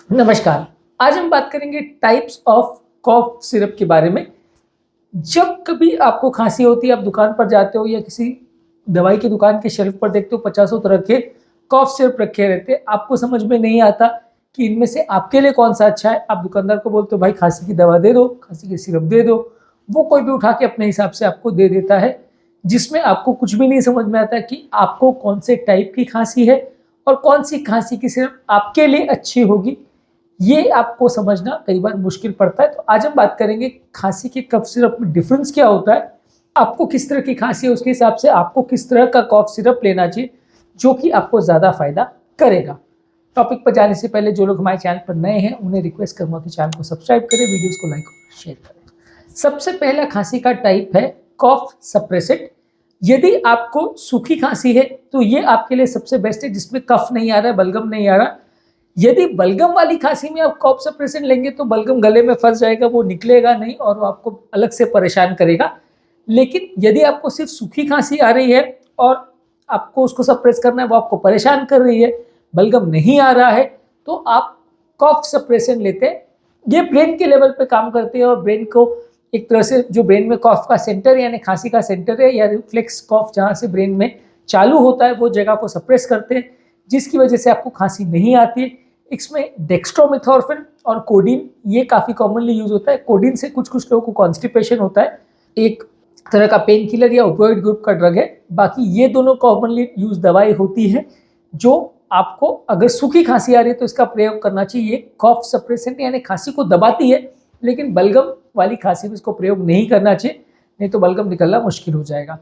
नमस्कार। आज हम बात करेंगे टाइप्स ऑफ कॉफ सिरप के बारे में। जब कभी आपको खांसी होती है, आप दुकान पर जाते हो या किसी दवाई की दुकान के शेल्फ पर देखते हो, पचासों तरह के कॉफ सिरप रखे रहते हैं। आपको समझ में नहीं आता कि इनमें से आपके लिए कौन सा अच्छा है। आप दुकानदार को बोलते हो, भाई खांसी की दवा दे दो, खांसी की सिरप दे दो। वो कोई भी उठा के अपने हिसाब से आपको दे देता है, जिसमें आपको कुछ भी नहीं समझ में आता कि आपको कौन से टाइप की खांसी है और कौन सी खांसी की सिरप आपके लिए अच्छी होगी। ये आपको समझना कई बार मुश्किल पड़ता है। तो आज हम बात करेंगे खांसी के कफ सिरप में डिफरेंस क्या होता है, आपको किस तरह की खांसी है उसके हिसाब से आपको किस तरह का कफ सिरप लेना चाहिए जो कि आपको ज़्यादा फायदा करेगा। टॉपिक पर जाने से पहले जो लोग हमारे चैनल पर नए हैं उन्हें रिक्वेस्ट करूंगा कि चैनल को सब्सक्राइब करें, वीडियोस को लाइक और शेयर करें। सबसे पहला खांसी का टाइप है कफ सप्रेसेंट। यदि आपको सूखी खांसी है तो ये आपके लिए सबसे बेस्ट है, जिसमें कफ नहीं आ रहा है, बलगम नहीं आ रहा। यदि बलगम वाली खांसी में आप कफ सप्रेसेंट लेंगे तो बलगम गले में फंस जाएगा, वो निकलेगा नहीं और वो आपको अलग से परेशान करेगा। लेकिन यदि आपको सिर्फ सूखी खांसी आ रही है और आपको उसको सप्रेस करना है, वो आपको परेशान कर रही है, बलगम नहीं आ रहा है, तो आप कफ सप्रेसेंट लेते हैं। ये ब्रेन के लेवल पे काम करते हैं और ब्रेन को एक तरह से, जो ब्रेन में कफ का सेंटर यानी खांसी का सेंटर है या रिफ्लेक्स कफ जहाँ से ब्रेन में चालू होता है, वो जगह को सप्रेस करते हैं, जिसकी वजह से आपको खांसी नहीं आती है। इसमें डेक्स्ट्रोमेथोर्फिन और कोडीन ये काफ़ी कॉमनली यूज होता है। कोडीन से कुछ कुछ लोगों को कॉन्स्टिपेशन होता है, एक तरह का पेन किलर या ओपियोइड ग्रुप का ड्रग है। बाकी ये दोनों कॉमनली यूज दवाई होती है जो आपको अगर सूखी खांसी आ रही है तो इसका प्रयोग करना चाहिए। कफ सप्रेसेंट यानी खांसी को दबाती है, लेकिन बलगम वाली खांसी में इसको प्रयोग नहीं करना चाहिए, नहीं तो बलगम निकलना मुश्किल हो जाएगा।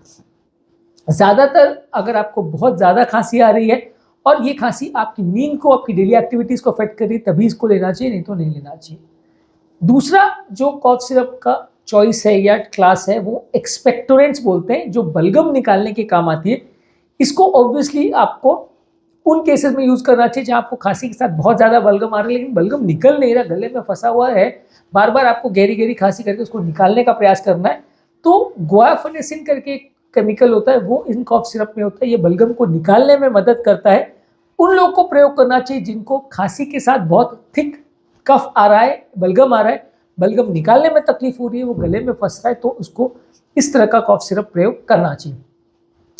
ज़्यादातर अगर आपको बहुत ज़्यादा खांसी आ रही है और ये खांसी आपकी नींद को, आपकी डेली एक्टिविटीज़ को अफेक्ट कर रही है, तभी इसको लेना चाहिए, नहीं तो नहीं लेना चाहिए। दूसरा जो कफ सिरप का चॉइस है या क्लास है वो एक्सपेक्टोरेंट्स बोलते हैं, जो बलगम निकालने के काम आती है। इसको ऑब्वियसली आपको उन केसेस में यूज करना चाहिए जहां आपको खांसी के साथ बहुत ज्यादा बलगम आ रहा है, लेकिन बलगम निकल नहीं रहा, गले में फंसा हुआ है, बार बार आपको गहरी गहरी खांसी करके उसको निकालने का प्रयास करना है। तो गुआफेनेसिन करके एक केमिकल होता है, वो इन कफ सिरप में होता है, ये बलगम को निकालने में मदद करता है। उन लोगों को प्रयोग करना चाहिए जिनको खांसी के साथ बहुत थिक कफ आ रहा है, बलगम आ रहा है, बलगम निकालने में तकलीफ हो रही है, वो गले में फंस रहा है, तो उसको इस तरह का कफ सिरप प्रयोग करना चाहिए।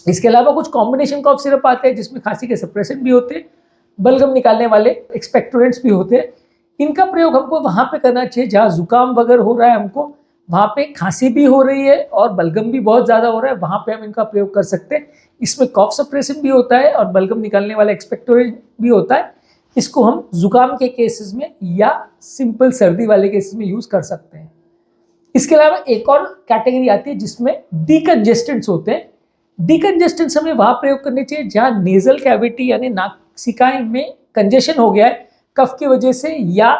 इसके अलावा कुछ कॉम्बिनेशन कफ सिरप आते हैं जिसमें खांसी के सप्रेसेंट भी होते हैं, बलगम निकालने वाले एक्सपेक्टोरेंट्स भी होते हैं। इनका प्रयोग हमको वहां पे करना चाहिए जहां जुकाम वगैरह हो रहा है, हमको वहां पे खांसी भी हो रही है और बलगम भी बहुत ज्यादा हो रहा है, वहां पे हम इनका प्रयोग कर सकते हैं। इसमें कफ सप्रेसेंट भी होता है और बलगम निकालने वाला एक्सपेक्टोरेंट भी होता है। इसको हम जुकाम के केसेस में या सिंपल सर्दी वाले केसेस में यूज कर सकते हैं। इसके अलावा एक और कैटेगरी आती है जिसमें डीकंजेस्टेंट्स होते हैं। डीकंजेस्टेंट्स हमें वहां प्रयोग करने चाहिए जहां नेजल कैविटी यानी नासिकाएं में कंजेशन हो गया है कफ की वजह से या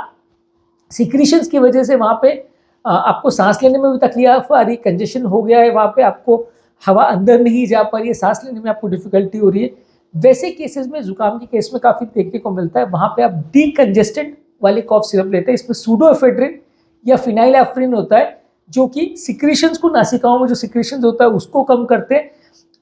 सिक्रीशंस की वजह से। वहां पे आपको सांस लेने में भी तकलीफ आ रही, कंजेशन हो गया है, वहां पे आपको हवा अंदर नहीं जा पा रही है, सांस लेने में आपको डिफिकल्टी हो रही है। वैसे केसेस में, जुकाम के केस में काफी देखने को मिलता है, वहां पे आप डीकंजेस्टेंट वाले कॉफ सिरप लेते हैं। इसमें सूडोएफेड्रिन या फिनाइलएफ्रिन होता है जो कि सिक्रीशंस को, नासिकाओं में जो सिक्रीशंस होता है उसको कम करते हैं।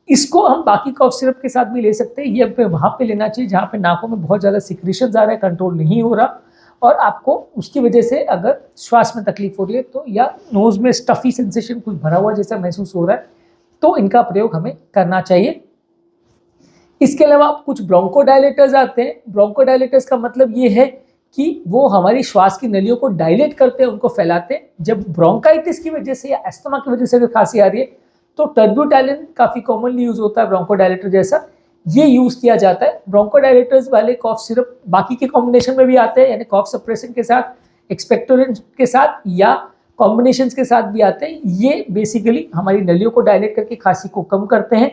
इसको हम बाकी कॉफ सिरप के साथ भी ले सकते हैं। ये हमें वहां पे लेना चाहिए जहां पे नाकों में बहुत ज्यादा सिक्रीशंस आ रहा है, कंट्रोल नहीं हो रहा और आपको उसकी वजह से अगर श्वास में तकलीफ हो रही है तो, या नोज में स्टफी सेंसेशन कुछ भरा हुआ जैसा महसूस हो रहा है, तो इनका प्रयोग हमें करना चाहिए। इसके अलावा कुछ ब्रोंकोडायलेटर्स आते हैं। ब्रोंकोडायलेटर्स का मतलब ये है कि वो हमारी श्वास की नलियों को डायलेट करते हैं, उनको फैलाते हैं। जब ब्रोंकाइटिस की वजह से या एस्थमा की वजह से अगर खांसी आ रही है तो टर्ब्यूटैलिन काफी कॉमनली यूज होता है, ब्रोंकोडायलेटर जैसा, ये यूज किया जाता है। ब्रोंकोडायलेटर्स वाले कॉफ सिरप बाकी के कॉम्बिनेशन में भी आते हैं, यानी कॉफ सप्रेसेंट के साथ, एक्सपेक्टोरेंट के साथ या कॉम्बिनेशंस के साथ भी आते हैं। ये बेसिकली हमारी नलियों को डायलेट करके खांसी को कम करते हैं।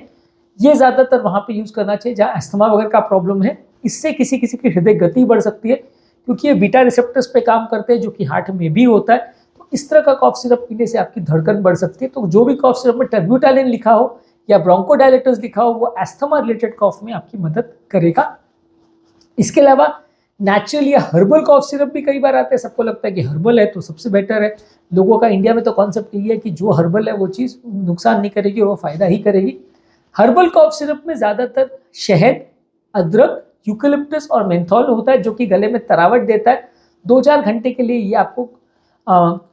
ये ज्यादातर वहां पे यूज करना चाहिए जहां अस्थमा वगैरह का प्रॉब्लम है। इससे किसी किसी की हृदय गति बढ़ सकती है क्योंकि ये बीटा रिसेप्टर्स पे काम करते हैं जो कि हार्ट में भी होता है। तो इस तरह का कॉफ सिरप पीने से आपकी धड़कन बढ़ सकती है। तो जो भी कॉफ सिरप में टर्ब्यूटैलिन लिखा हो या ब्रोंकोडायलेटर्स लिखा हो, वो एस्थमा रिलेटेड कॉफ में आपकी मदद करेगा। इसके अलावा नेचुरल या हर्बल कॉफ सिरप भी कई बार आते हैं। सबको लगता है कि हर्बल है तो सबसे बेटर है। लोगों का इंडिया में तो कॉन्सेप्ट ये है कि जो हर्बल है वो चीज़ नुकसान नहीं करेगी, वो फायदा ही करेगी। हर्बल कॉफ सिरप में ज़्यादातर शहद, अदरक, यूकेलिप्टस और मेंथॉल होता है जो कि गले में तरावट देता है। 2-4 घंटे के लिए ये आपको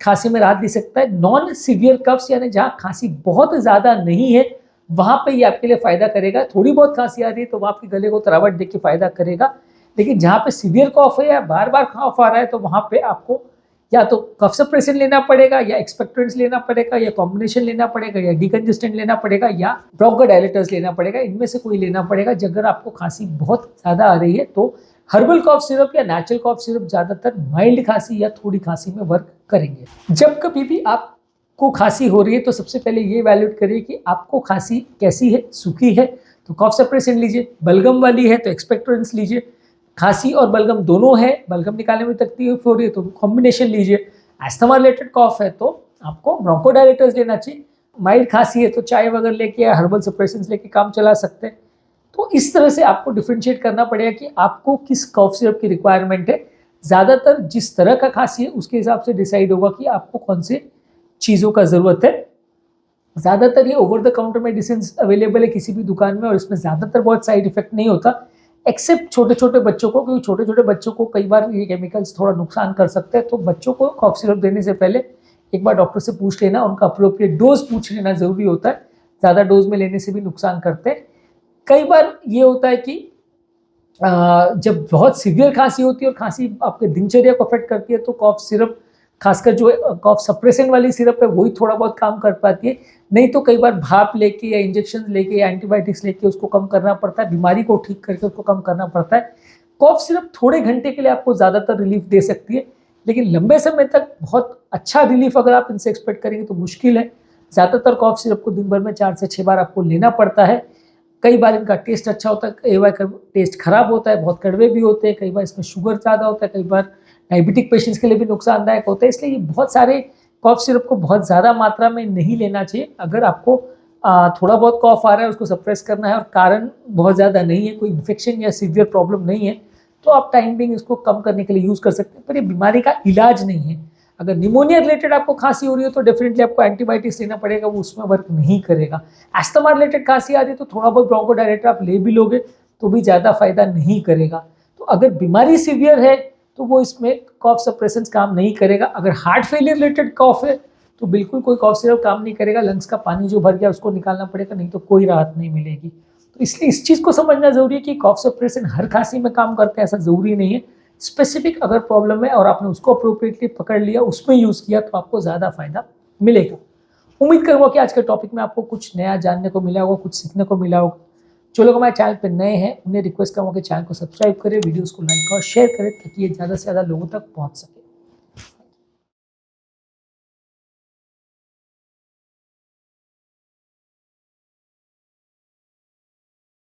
खांसी में राहत दे सकता है। नॉन सीवियर कफ्स यानी जहाँ खांसी बहुत ज़्यादा नहीं है, वहाँ पे ये आपके लिए फ़ायदा करेगा। थोड़ी बहुत खांसी आ रही है तो वो आपके गले को तरावट दे के फ़ायदा करेगा, लेकिन जहाँ पे सीवियर कफ है या बार-बार कफ आ रहा है तो वहाँ पे आपको या तो कफ सप्रेशन लेना पड़ेगा, या एक्सपेक्टोरेंट्स लेना पड़ेगा, या कॉम्बिनेशन लेना पड़ेगा, या डिकंजेस्टेंट लेना पड़ेगा, या ब्रोंकोडायलेटर्स लेना पड़ेगा। इनमें से कोई लेना पड़ेगा। अगर आपको खांसी बहुत ज़्यादा आ रही है तो हर्बल कफ सिरप या नेचुरल कफ सिरप ज़्यादातर माइल्ड खांसी या थोड़ी खांसी में वर्क करेंगे। जब कभी भी आपको खांसी हो रही है तो सबसे पहले ये वैल्यूएट करिए कि आपको खांसी कैसी है। सूखी है तो कफ सप्रेसेंट लीजिए, बलगम वाली है तो एक्सपेक्टोरेंट्स लीजिए, खांसी और बलगम दोनों है, बलगम निकालने में तकलीफ हो रही है तो कॉम्बिनेशन लीजिए, एस्थमा रिलेटेड कफ है तो आपको ब्रोंकोडायलेटर्स लेना चाहिए, माइल्ड खांसी है तो चाय वगैरह लेके या हर्बल सप्रेशंस लेके काम चला सकते हैं। तो इस तरह से आपको डिफ्रेंशिएट करना पड़ेगा कि आपको किस कफ सिरप की रिक्वायरमेंट है। ज़्यादातर जिस तरह का खांसी है उसके हिसाब से डिसाइड होगा कि आपको कौन से चीज़ों का ज़रूरत है। ज़्यादातर ये over the counter medicine available है किसी भी दुकान में, और इसमें ज़्यादातर बहुत साइड इफेक्ट नहीं होता, एक्सेप्ट छोटे छोटे बच्चों को, क्योंकि छोटे छोटे बच्चों को कई बार ये केमिकल्स थोड़ा नुकसान कर सकते हैं। तो बच्चों को कफ सिरप देने से पहले एक बार डॉक्टर से पूछ लेना, उनका अप्रोप्रिएट डोज पूछ लेना ज़रूरी होता है। ज़्यादा डोज में लेने से भी नुकसान करते हैं। कई बार ये होता है कि जब बहुत सीवियर खांसी होती है और खांसी आपके दिनचर्या को अफेक्ट करती है तो कफ सिरप, खासकर जो कफ सप्रेसेंट वाली सिरप है वही थोड़ा बहुत काम कर पाती है। नहीं तो कई बार भाप लेके या इंजेक्शन लेके या एंटीबायोटिक्स लेके उसको कम करना पड़ता है, बीमारी को ठीक करके उसको कम करना पड़ता है। कफ सिरप थोड़े घंटे के लिए आपको ज़्यादातर रिलीफ दे सकती है, लेकिन लंबे समय तक बहुत अच्छा रिलीफ अगर आप इनसे एक्सपेक्ट करेंगे तो मुश्किल है। ज़्यादातर कफ सिरप को दिन भर में 4 से 6 बार आपको लेना पड़ता है। कई बार इनका टेस्ट अच्छा होता है, कई बार टेस्ट खराब होता है, बहुत कड़वे भी होते हैं, कई बार इसमें शुगर ज़्यादा होता है, कई बार डायबिटिक पेशेंट्स के लिए भी नुकसानदायक होता है। इसलिए ये बहुत सारे कफ सिरप को बहुत ज़्यादा मात्रा में नहीं लेना चाहिए। अगर आपको थोड़ा बहुत कफ आ रहा है, उसको सप्रेस करना है और कारण बहुत ज़्यादा नहीं है, कोई इन्फेक्शन या सीवियर प्रॉब्लम नहीं है, तो आप टाइम बिंग इसको कम करने के लिए यूज़ कर सकते हैं, पर ये बीमारी का इलाज नहीं है। अगर निमोनिया रिलेटेड आपको खांसी हो रही है तो डेफिनेटली आपको एंटीबायोटिक्स लेना पड़ेगा, वो उसमें वर्क नहीं करेगा। एस्थमा रिलेटेड खांसी आ रही है तो थोड़ा बहुत ब्रोंकोडायलेटर आप ले भी लोगे तो भी ज़्यादा फायदा नहीं करेगा। तो अगर बीमारी सीवियर है तो वो इसमें कफ सप्रेसेंट्स काम नहीं करेगा। अगर हार्ट फेलियर रिलेटेड कफ है तो बिल्कुल कोई कफ सिरप काम नहीं करेगा। लंग्स का पानी जो भर गया उसको निकालना पड़ेगा, नहीं तो कोई राहत नहीं मिलेगी। तो इसलिए इस चीज़ को समझना जरूरी है कि कफ सप्रेसेंट हर खांसी में काम करते हैं ऐसा ज़रूरी नहीं है। स्पेसिफिक अगर प्रॉब्लम है और आपने उसको अप्रोप्रिएटली पकड़ लिया, उसमें यूज़ किया, तो आपको ज़्यादा फायदा मिलेगा। उम्मीद करूँगा कि आज के टॉपिक में आपको कुछ नया जानने को मिला होगा, कुछ सीखने को मिला होगा। जो लोग हमारे चैनल पर नए हैं उन्हें रिक्वेस्ट करूँगा कि चैनल को सब्सक्राइब करें, वीडियोज़ को लाइक और शेयर करें ताकि ये ज़्यादा से ज़्यादा लोगों तक पहुँच सके।